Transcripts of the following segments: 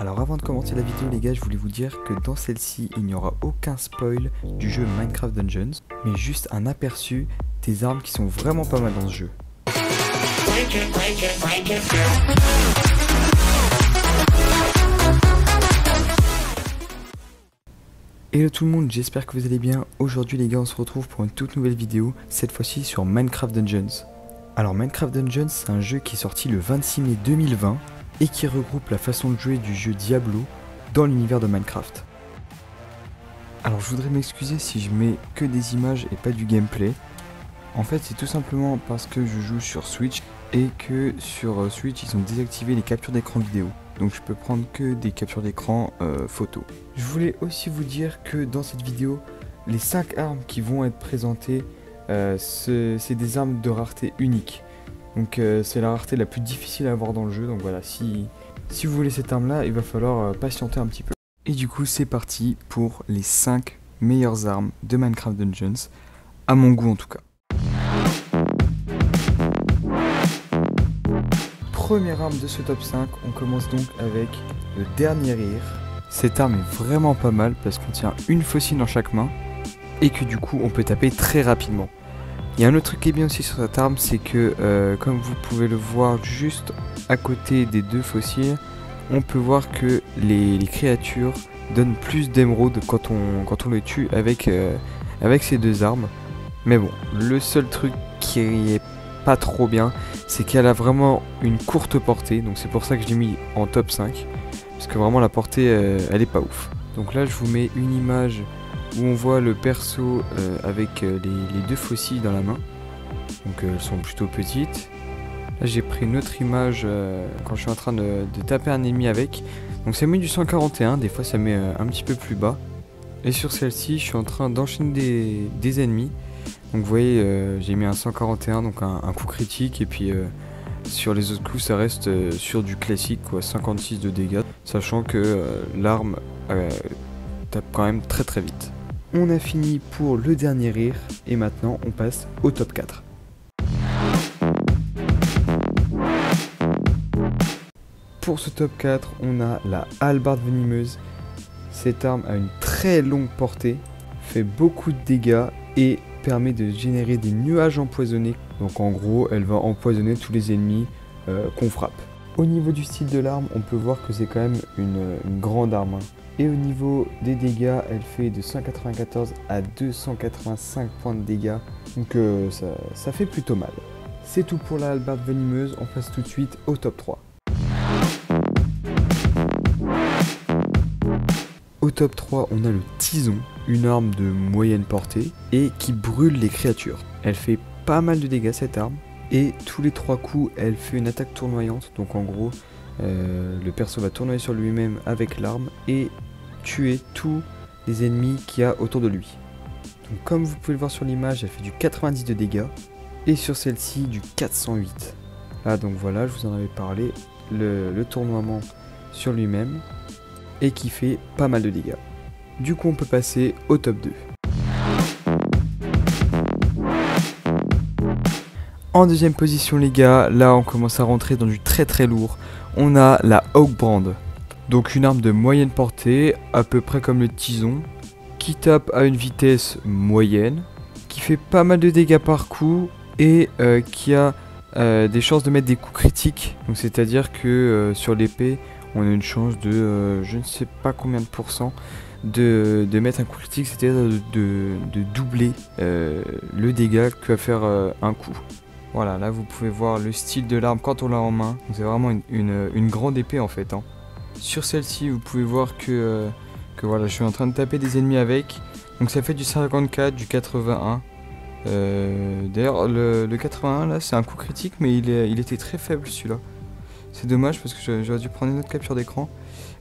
Alors avant de commencer la vidéo les gars, je voulais vous dire que dans celle-ci, il n'y aura aucun spoil du jeu Minecraft Dungeons, mais juste un aperçu des armes qui sont vraiment pas mal dans ce jeu. Hello tout le monde, j'espère que vous allez bien. Aujourd'hui les gars, on se retrouve pour une toute nouvelle vidéo, cette fois-ci sur Minecraft Dungeons. Alors Minecraft Dungeons, c'est un jeu qui est sorti le 26 mai 2020 et qui regroupe la façon de jouer du jeu Diablo dans l'univers de Minecraft. Alors je voudrais m'excuser si je mets que des images et pas du gameplay. En fait c'est tout simplement parce que je joue sur Switch et que sur Switch ils ont désactivé les captures d'écran vidéo. Donc je peux prendre que des captures d'écran photo. Je voulais aussi vous dire que dans cette vidéo, les 5 armes qui vont être présentées, c'est des armes de rareté unique. Donc c'est la rareté la plus difficile à avoir dans le jeu. Donc voilà, si vous voulez cette arme là, il va falloir patienter un petit peu. Et du coup c'est parti pour les 5 meilleures armes de Minecraft Dungeons, à mon goût en tout cas. Première arme de ce top 5, on commence donc avec le dernier rire. Cette arme est vraiment pas mal parce qu'on tient une faucille dans chaque main et que du coup on peut taper très rapidement. Il y a un autre truc qui est bien aussi sur cette arme, c'est que comme vous pouvez le voir juste à côté des deux fossiles, on peut voir que les créatures donnent plus d'émeraudes quand on les tue avec ces deux armes. Mais bon, le seul truc qui est pas trop bien, c'est qu'elle a vraiment une courte portée, donc c'est pour ça que je l'ai mis en top 5, parce que vraiment la portée elle est pas ouf. Donc là je vous mets une image où on voit le perso avec les deux faucilles dans la main, donc elles sont plutôt petites. Là j'ai pris une autre image quand je suis en train de taper un ennemi avec, donc ça met du 141, des fois ça met un petit peu plus bas. Et sur celle-ci je suis en train d'enchaîner des ennemis, donc vous voyez j'ai mis un 141, donc un coup critique, et puis sur les autres coups ça reste sur du classique quoi, 56 de dégâts, sachant que l'arme tape quand même très très vite. On a fini pour le dernier rire et maintenant on passe au top 4. Pour ce top 4, on a la hallebarde venimeuse. Cette arme a une très longue portée, fait beaucoup de dégâts et permet de générer des nuages empoisonnés. Donc en gros, elle va empoisonner tous les ennemis qu'on frappe. Au niveau du style de l'arme, on peut voir que c'est quand même une grande arme. Et au niveau des dégâts, elle fait de 194 à 285 points de dégâts. Donc ça fait plutôt mal. C'est tout pour la hallebarde venimeuse, on passe tout de suite au top 3. Au top 3, on a le tison, une arme de moyenne portée et qui brûle les créatures. Elle fait pas mal de dégâts cette arme, et tous les 3 coups, elle fait une attaque tournoyante. Donc en gros, le perso va tournoyer sur lui-même avec l'arme et tuer tous les ennemis qu'il y a autour de lui. Donc comme vous pouvez le voir sur l'image, elle fait du 90 de dégâts, et sur celle-ci du 408. Là donc voilà, je vous en avais parlé, le tournoiement sur lui-même, et qui fait pas mal de dégâts. Du coup on peut passer au top 2. En deuxième position les gars, là on commence à rentrer dans du très très lourd. On a la Hawkbrand, donc une arme de moyenne portée, à peu près comme le tison, qui tape à une vitesse moyenne, qui fait pas mal de dégâts par coup et qui a des chances de mettre des coups critiques. Donc c'est-à-dire que sur l'épée, on a une chance de je ne sais pas combien de pourcents de mettre un coup critique, c'est-à-dire de doubler le dégât que va faire un coup. Voilà, là vous pouvez voir le style de l'arme quand on l'a en main. C'est vraiment une grande épée en fait. Sur celle-ci, vous pouvez voir que voilà, je suis en train de taper des ennemis avec. Donc ça fait du 54, du 81. D'ailleurs, le 81 là, c'est un coup critique, mais il était très faible celui-là. C'est dommage parce que j'aurais dû prendre une autre capture d'écran.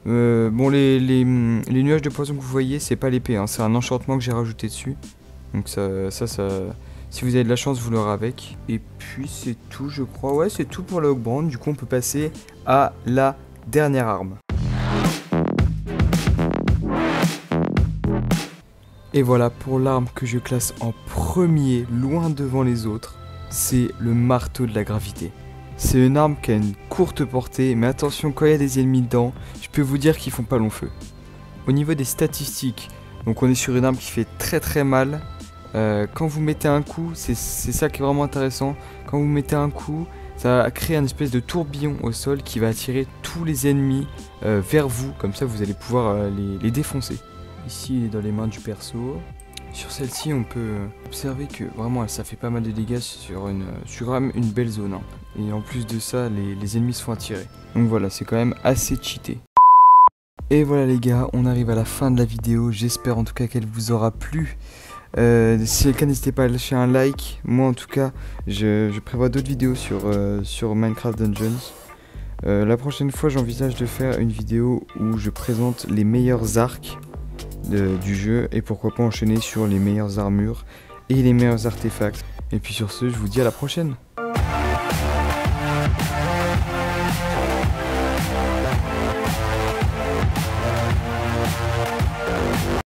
Bon, les nuages de poison que vous voyez, c'est pas l'épée, c'est un enchantement que j'ai rajouté dessus. Donc ça, si vous avez de la chance, vous l'aurez avec. Et puis c'est tout, je crois. Ouais, c'est tout pour la Hawkbrand. Du coup, on peut passer à la dernière arme. Et voilà pour l'arme que je classe en premier, loin devant les autres. C'est le marteau de la gravité. C'est une arme qui a une courte portée, mais attention, quand il y a des ennemis dedans, je peux vous dire qu'ils font pas long feu. Au niveau des statistiques, donc on est sur une arme qui fait très mal. Quand vous mettez un coup, c'est ça qui est vraiment intéressant. Quand vous mettez un coup, ça va créer une espèce de tourbillon au sol qui va attirer tous les ennemis vers vous. Comme ça, vous allez pouvoir les défoncer. Ici, il est dans les mains du perso. Sur celle-ci, on peut observer que vraiment, ça fait pas mal de dégâts sur quand même une belle zone. Hein. Et en plus de ça, les ennemis se font attirer. Donc voilà, c'est quand même assez cheaté. Et voilà les gars, on arrive à la fin de la vidéo. J'espère en tout cas qu'elle vous aura plu. Si c'est le cas, n'hésitez pas à lâcher un like. Moi en tout cas, je prévois d'autres vidéos sur Minecraft Dungeons. La prochaine fois, j'envisage de faire une vidéo où je présente les meilleurs arcs du jeu. Et pourquoi pas enchaîner sur les meilleures armures et les meilleurs artefacts. Et puis sur ce, je vous dis à la prochaine.